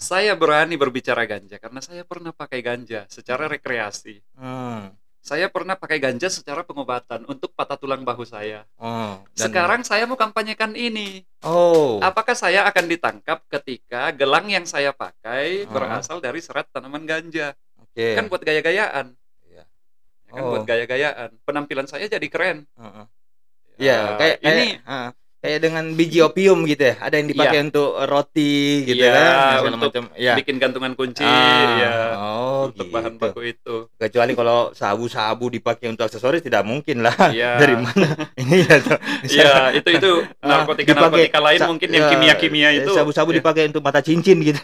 Saya berani berbicara ganja karena saya pernah pakai ganja secara rekreasi. Saya pernah pakai ganja secara pengobatan untuk patah tulang bahu saya. Sekarang saya mau kampanyekan ini. Apakah saya akan ditangkap ketika gelang yang saya pakai berasal dari serat tanaman ganja? Kan buat gaya-gayaan. Buat gaya-gayaan. Penampilan saya jadi keren. Kayak dengan biji opium gitu ya. Ada yang dipakai untuk roti gitu kan. Untuk bikin gantungan kunci untuk bahan baku itu. Kecuali kalau sabu-sabu dipakai untuk aksesoris tidak mungkin lah. Dari mana? Ini itu narkotika lain mungkin yang kimia-kimia itu. Sabu-sabu dipakai untuk mata cincin gitu.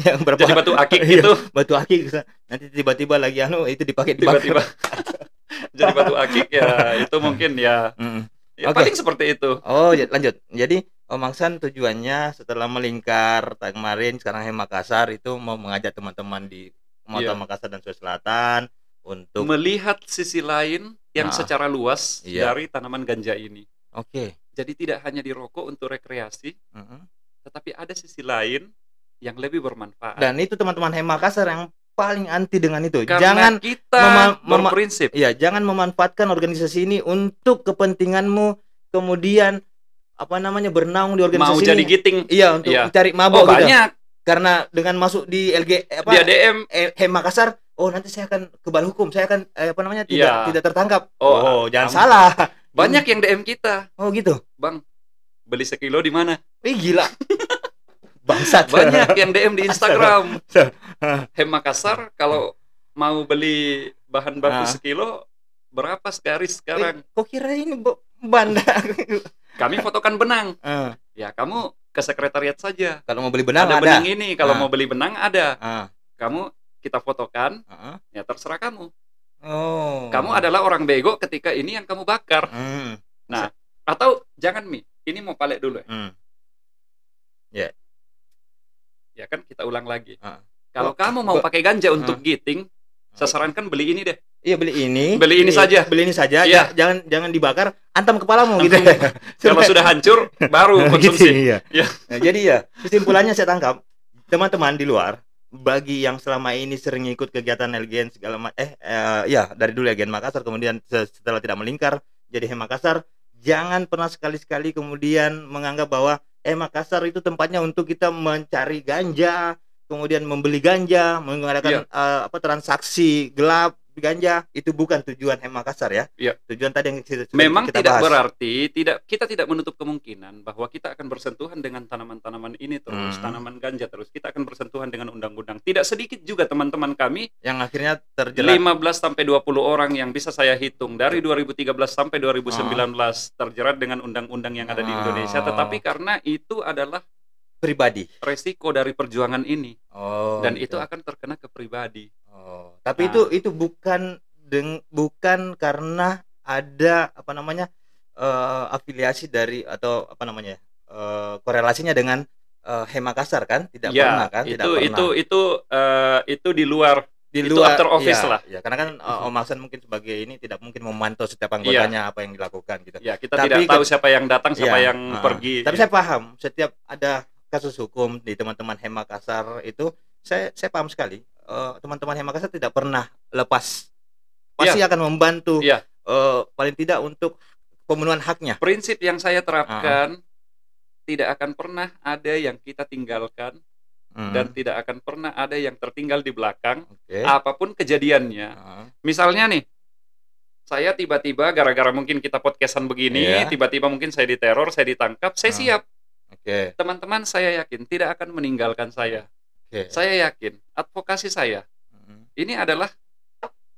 Yang jadi batu akik gitu. Batu akik. Nanti tiba-tiba lagi itu dipakai tiba-tiba. Jadi batu akik itu mungkin paling seperti itu. Lanjut. Jadi Om Aksan tujuannya setelah melingkar kemarin sekarang Makassar itu mau mengajak teman-teman di Makassar dan Sulawesi Selatan untuk melihat sisi lain yang secara luas dari tanaman ganja ini. Jadi tidak hanya dirokok untuk rekreasi, tetapi ada sisi lain yang lebih bermanfaat. Dan itu teman-teman Makassar yang paling anti dengan itu. Karena kita berprinsip. Jangan memanfaatkan organisasi ini untuk kepentinganmu, kemudian bernaung di organisasi mau ini. Jadi giting. Untuk mencari mabok gitu. Banyak. Karena dengan masuk di di ADM Makassar, nanti saya akan kebal hukum, saya akan tidak tertangkap. Jangan salah. Banyak yang DM kita. Gitu. Bang, beli sekilo di mana? Gila. Bangsat. Banyak yang DM di Instagram. Makassar kalau mau beli bahan baku sekilo berapa segaris sekarang? Kok kira ini banda? Kami fotokan benang. Ya kamu ke sekretariat saja. Kalau mau beli benang ada. Benang ini, kalau mau beli benang ada. Kamu kita fotokan. Ya terserah kamu. Kamu adalah orang bego ketika ini yang kamu bakar. Nah, atau jangan ini mau palek dulu ya. Ya kan kita ulang lagi. Kalau kamu mau pakai ganja untuk giting, saya sarankan beli ini deh. Iya, beli ini saja. Beli ini saja. Iya. Jangan dibakar, antam kepalamu gitu. Kalau sudah hancur baru konsumsi. Gitu, iya. Nah, jadi ya, kesimpulannya saya tangkap, teman-teman di luar, bagi yang selama ini sering ikut kegiatan LGN segala dari dulu LGN Makassar, kemudian setelah tidak melingkar jadi HEM Makassar, jangan pernah sekali-sekali kemudian menganggap bahwa Makassar itu tempatnya untuk kita mencari ganja, kemudian membeli ganja, mengadakan transaksi gelap ganja. Itu bukan tujuan HEM Makassar ya. Tujuan tadi yang memang kita tidak bahas. Berarti kita tidak menutup kemungkinan bahwa kita akan bersentuhan dengan tanaman-tanaman ini terus, tanaman ganja terus. Kita akan bersentuhan dengan undang-undang. Tidak sedikit juga teman-teman kami yang akhirnya terjerat 15 sampai 20 orang yang bisa saya hitung dari 2013 sampai 2019 terjerat dengan undang-undang yang ada di Indonesia, tetapi karena itu adalah pribadi, resiko dari perjuangan ini, dan itu akan terkena ke pribadi. Tapi itu bukan karena ada afiliasi dari atau korelasinya dengan HEM Makassar kan? Tidak pernah kan? Itu di luar. Itu after office lah. Ya, karena kan Om Aksan mungkin sebagai ini tidak mungkin memantau setiap anggotanya apa yang dilakukan gitu. Ya, kita tidak tahu siapa yang datang, siapa yang pergi. Tapi saya paham, setiap ada kasus hukum di teman-teman HEM Makassar itu saya paham sekali. Teman-teman HEM Makassar tidak pernah lepas. Pasti akan membantu paling tidak untuk pemenuhan haknya. Prinsip yang saya terapkan, tidak akan pernah ada yang kita tinggalkan dan tidak akan pernah ada yang tertinggal di belakang. Apapun kejadiannya. Misalnya nih, saya tiba-tiba gara-gara mungkin kita podcastan begini, tiba-tiba mungkin saya diteror, saya ditangkap, saya siap. Teman-teman saya yakin tidak akan meninggalkan saya. Saya yakin advokasi saya ini adalah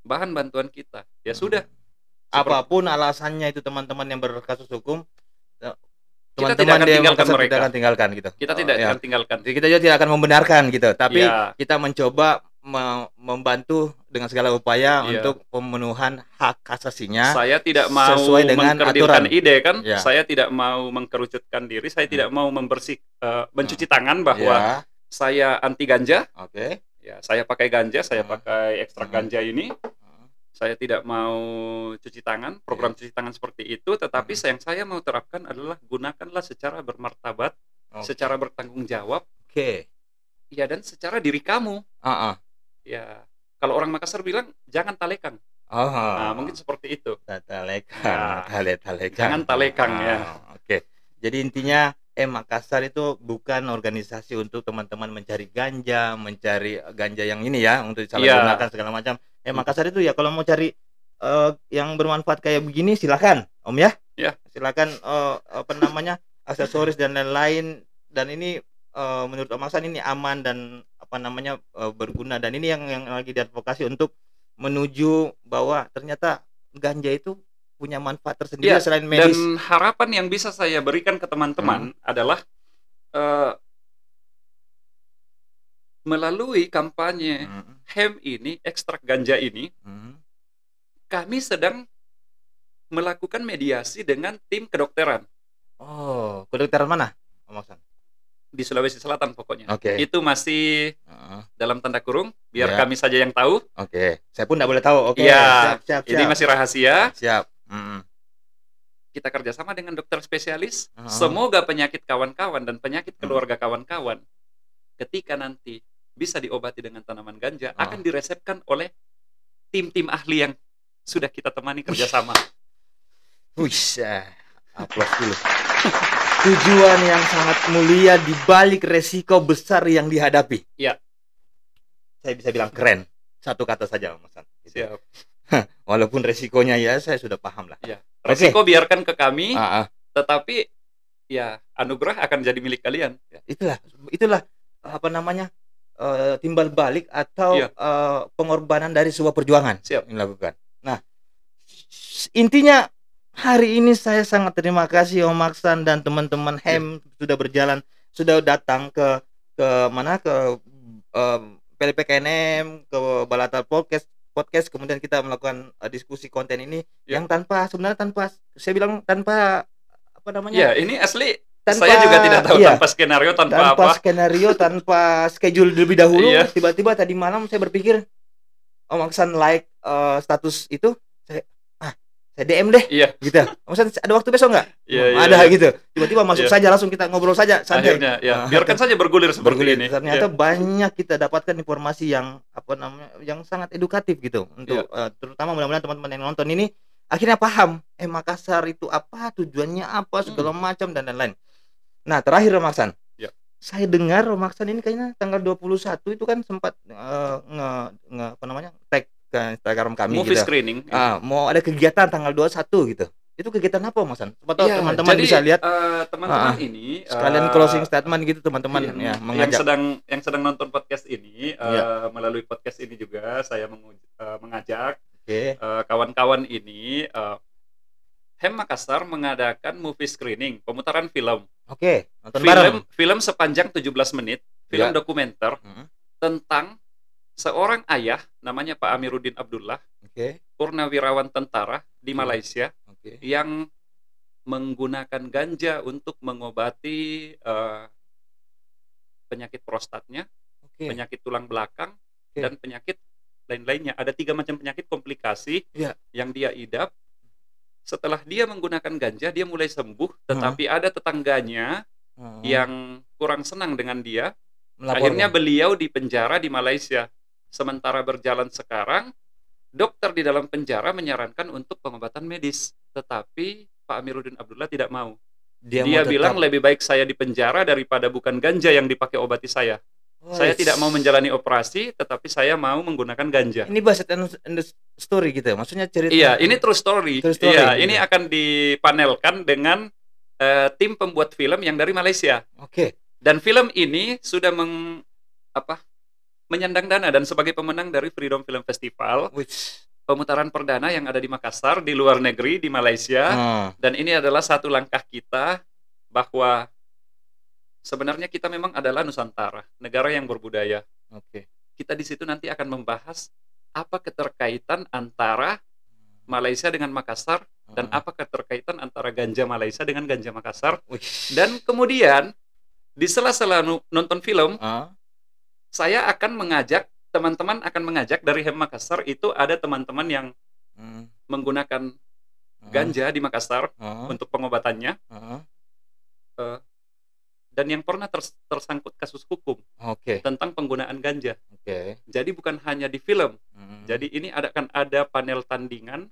bahan bantuan kita. Ya sudah. Apapun alasannya itu teman-teman yang berkasus hukum, kita tidak akan tinggalkan mereka. Tidak akan tinggalkan gitu. Kita tidak akan tinggalkan. Kita juga tidak akan membenarkan gitu. Tapi kita mencoba membantu dengan segala upaya untuk pemenuhan hak asasinya. Saya tidak mau sesuai dengan aturan ide kan. Saya tidak mau mengkerucutkan diri. Saya tidak mau mencuci tangan bahwa saya anti ganja. Ya, saya pakai ganja, saya pakai ekstrak ganja ini. Saya tidak mau cuci tangan, program cuci tangan seperti itu. Tetapi yang saya mau terapkan adalah gunakanlah secara bermartabat, secara bertanggung jawab. Ya, dan secara diri kamu. Ya, kalau orang Makassar bilang jangan talekang. Nah, mungkin seperti itu. Talekang. Jangan talekang ya. Jadi intinya Makassar itu bukan organisasi untuk teman-teman mencari ganja yang ini ya, untuk disalahgunakan segala macam. Makassar itu ya kalau mau cari yang bermanfaat kayak begini silakan, Om ya. Silakan aksesoris dan lain-lain, dan ini menurut Om Aksan ini aman dan berguna, dan ini yang lagi diadvokasi untuk menuju bahwa ternyata ganja itu punya manfaat tersendiri selain medis. Dan harapan yang bisa saya berikan ke teman-teman adalah melalui kampanye HEM ini, ekstrak ganja ini, kami sedang melakukan mediasi dengan tim kedokteran. Kedokteran mana, Om Aksan? Di Sulawesi Selatan pokoknya. Itu masih dalam tanda kurung, biar kami saja yang tahu. Saya pun tidak boleh tahu. Siap. Ini masih rahasia. Siap. Kita kerjasama dengan dokter spesialis. Semoga penyakit kawan-kawan dan penyakit keluarga kawan-kawan ketika nanti bisa diobati dengan tanaman ganja akan diresepkan oleh tim-tim ahli yang sudah kita temani kerjasama. Aplaus dulu. Tujuan yang sangat mulia di balik resiko besar yang dihadapi. Saya bisa bilang keren. Satu kata saja, Mas. Siap. Walaupun resikonya saya sudah paham lah. Resiko biarkan ke kami, tetapi anugerah akan jadi milik kalian. Itulah timbal balik atau pengorbanan dari sebuah perjuangan yang dilakukan. Nah, intinya hari ini saya sangat terima kasih Om Aksan dan teman-teman HEM sudah datang ke PLPKNM, ke Balata Podcast podcast, kemudian kita melakukan diskusi konten ini yang sebenarnya tanpa saya bilang tanpa apa namanya? Ya, ini asli saya juga tidak tahu, tanpa skenario, tanpa skenario, tanpa schedule lebih dahulu. Tiba-tiba tadi malam saya berpikir, Om Aksan like status itu, saya DM deh, gitu. Maksudnya ada waktu besok nggak? Ada gitu. Tiba-tiba masuk saja, langsung kita ngobrol saja santai. Akhirnya, biarkan saja bergulir seperti ini. Ternyata banyak kita dapatkan informasi yang yang sangat edukatif gitu untuk terutama mudah-mudahan teman-teman yang nonton ini akhirnya paham Makassar itu apa, tujuannya apa, segala macam dan lain-lain. Nah, terakhir Om Aksan. Saya dengar Om Aksan ini kayaknya tanggal 21 itu kan sempat tag ke Instagram kami movie gitu. Screening. Mau ada kegiatan tanggal 21 gitu. Itu kegiatan apa, Mas An? Supaya teman-teman bisa lihat. Teman-teman ini sekalian closing statement gitu teman-teman mengajak yang sedang nonton podcast ini melalui podcast ini juga saya mengajak kawan-kawan ini HEM Makassar mengadakan movie screening, pemutaran film. Nonton bareng. Film sepanjang 17 menit, film dokumenter tentang seorang ayah namanya Pak Amiruddin Abdullah, purnawirawan tentara di Malaysia yang menggunakan ganja untuk mengobati penyakit prostatnya, penyakit tulang belakang, dan penyakit lain-lainnya. Ada 3 macam penyakit komplikasi yang dia idap. Setelah dia menggunakan ganja, dia mulai sembuh, tetapi ada tetangganya yang kurang senang dengan dia. Akhirnya beliau dipenjara di Malaysia. Sementara berjalan sekarang, dokter di dalam penjara menyarankan untuk pengobatan medis, tetapi Pak Amiruddin Abdullah tidak mau. Dia bilang lebih baik saya di penjara daripada bukan ganja yang dipakai obati saya. Saya tidak mau menjalani operasi, tetapi saya mau menggunakan ganja. Ini based on the story gitu, maksudnya cerita. Iya, ini true story. Iya, ini akan dipanelkan dengan tim pembuat film yang dari Malaysia. Dan film ini sudah menyandang dana dan sebagai pemenang dari Freedom Film Festival. Pemutaran perdana yang ada di Makassar, di luar negeri, di Malaysia. Dan ini adalah satu langkah kita bahwa sebenarnya kita memang adalah Nusantara, negara yang berbudaya. Kita di situ nanti akan membahas apa keterkaitan antara Malaysia dengan Makassar dan apa keterkaitan antara ganja Malaysia dengan ganja Makassar. Dan kemudian di sela-sela nonton film, saya akan mengajak teman-teman dari HEM Makassar itu ada teman-teman yang menggunakan ganja di Makassar untuk pengobatannya. Dan yang pernah tersangkut kasus hukum tentang penggunaan ganja. Jadi bukan hanya di film. Jadi ini akan ada panel tandingan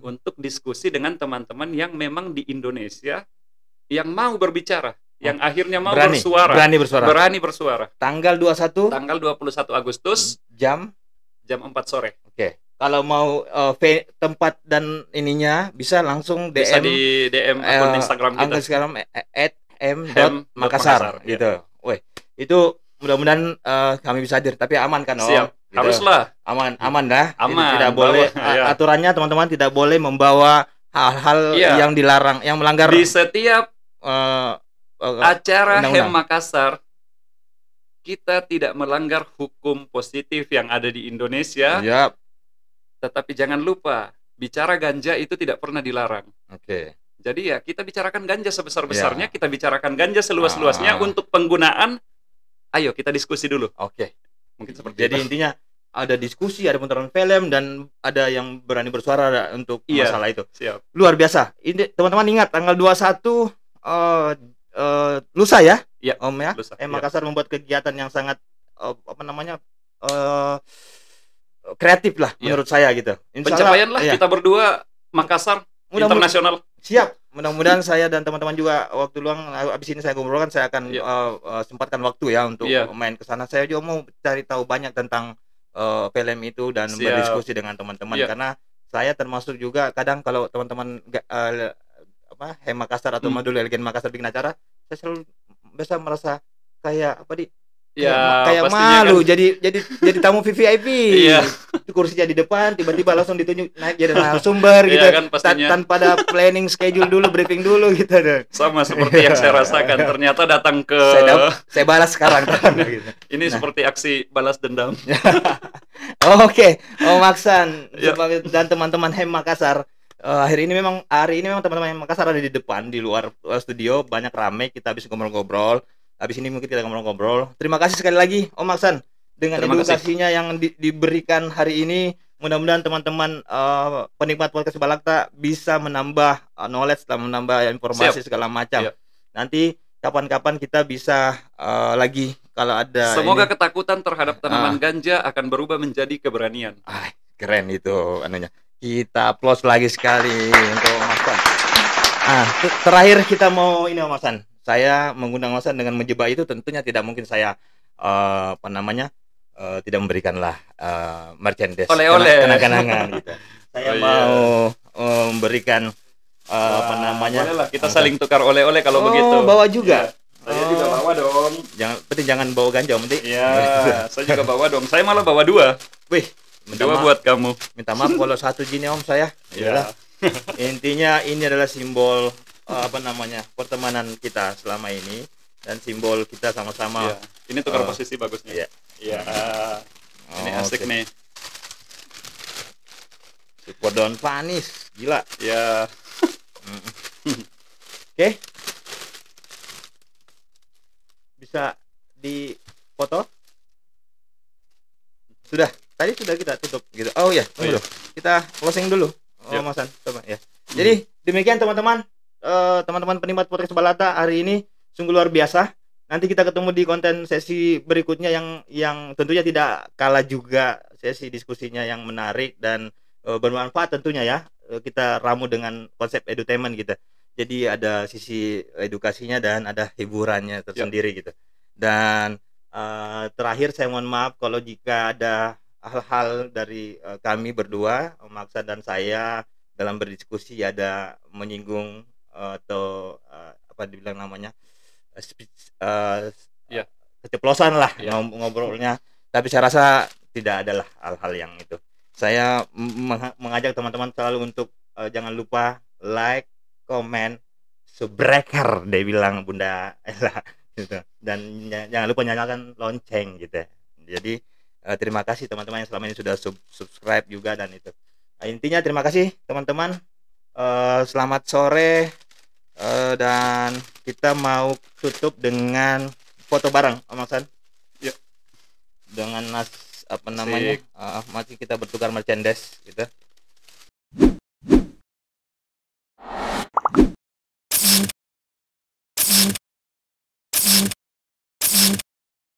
untuk diskusi dengan teman-teman yang memang di Indonesia yang mau berbicara, yang akhirnya mau berani bersuara. Tanggal 21 Agustus jam 4 sore. Kalau mau tempat dan ininya bisa langsung DM, bisa di DM akun Instagram kita. @m.makassar gitu. Itu mudah-mudahan kami bisa hadir, tapi aman kan, Om? Siap. Gitu. Haruslah. Aman dah. Aman. Tidak boleh aturannya teman-teman tidak boleh membawa hal-hal yang dilarang, yang melanggar di setiap acara HEM Makassar. Kita tidak melanggar hukum positif yang ada di Indonesia. Tetapi jangan lupa, bicara ganja itu tidak pernah dilarang. Jadi ya kita bicarakan ganja sebesar-besarnya, kita bicarakan ganja seluas-luasnya untuk penggunaan. Ayo kita diskusi dulu. Mungkin seperti jadi itu. Intinya ada diskusi, ada pemutaran film dan ada yang berani bersuara untuk masalah itu. Luar biasa. Ini teman-teman ingat tanggal 21 lusa ya? Om ya. Makassar membuat kegiatan yang sangat kreatif lah menurut saya gitu. Pencapaian lah kita berdua Makassar internasional. Siap. Mudah-mudahan saya dan teman-teman juga waktu luang abis ini saya ngobrolkan, saya akan sempatkan waktu ya untuk main ke sana. Saya juga mau cari tahu banyak tentang film itu dan berdiskusi dengan teman-teman karena saya termasuk juga kadang kalau teman-teman HEM Makassar atau Modul Elegan Makassar bikin acara, saya selalu bisa merasa kayak Ya, kayak pastinya malu kan. jadi tamu VVIP. Iya. Kursinya di depan, tiba-tiba langsung ditunjuk naik jadi narasumber gitu. Iya kan, pastinya. Tanpa ada planning schedule dulu, briefing dulu gitu. Sama seperti yang saya rasakan. Ternyata datang ke saya balas sekarang. Gitu. Ini seperti aksi balas dendam. Oke, Om Aksan Ya. dan teman-teman HEM Makassar. Hari ini memang teman-teman HEM Makassar ada di depan, di luar studio, banyak rame, kita habis ngobrol-ngobrol. Habis ini mungkin kita ngobrol-ngobrol. Terima kasih sekali lagi Om Aksan dengan Terima kasih. edukasinya yang diberikan hari ini. Mudah-mudahan teman-teman penikmat podcast Balakta bisa menambah knowledge, menambah informasi segala macam. Siap. Nanti kapan-kapan kita bisa lagi kalau ada Semoga ini. ketakutan terhadap tanaman ganja akan berubah menjadi keberanian. Keren itu anunya. Kita applause lagi sekali untuk Om Aksan. Terakhir kita mau ini Om Aksan. Saya mengundang Om Aksan dengan menjebak itu tentunya tidak mungkin saya tidak memberikanlah merchandise Oleh-oleh. kenang-kenangan gitu. Saya mau memberikan Bolehlah kita saling tukar oleh-oleh kalau begitu. Bawa juga. Saya juga bawa dong. Jangan bawa ganja Om. Iya, saya juga bawa dong. Saya malah bawa 2. Wih, Dua buat kamu. Minta maaf kalau 1 gini Om saya. Iya. Intinya ini adalah simbol pertemanan kita selama ini dan simbol kita sama-sama. Iya. Ini tukar posisi bagusnya. Iya. Ini asik nih. Support daun panis, gila. Ya. Oke. Bisa dipoto? Sudah. Tadi sudah kita tutup gitu. Oh ya, tunggu dulu. Kita closing dulu. Mas An, coba ya. Jadi demikian teman-teman, teman-teman penikmat podcast Balata, hari ini sungguh luar biasa. Nanti kita ketemu di konten sesi berikutnya yang tentunya tidak kalah juga sesi diskusinya yang menarik dan bermanfaat tentunya ya. Kita ramu dengan konsep edutainment gitu. Jadi ada sisi edukasinya dan ada hiburannya tersendiri gitu. Dan terakhir saya mohon maaf kalau jika ada hal-hal dari kami berdua, Om Aksan dan saya dalam berdiskusi ada menyinggung atau apa dibilang namanya keceplosan lah ngobrolnya. Tapi saya rasa tidak adalah hal-hal yang itu. Saya mengajak teman-teman selalu untuk jangan lupa like, komen, subscribe, dia bilang Bunda Ella gitu. Dan jangan lupa nyalakan lonceng gitu. Jadi terima kasih teman-teman yang selama ini sudah subscribe juga dan itu. Intinya terima kasih teman-teman. Selamat sore dan kita mau tutup dengan foto bareng Om Aksan. Dengan masih kita bertukar merchandise gitu.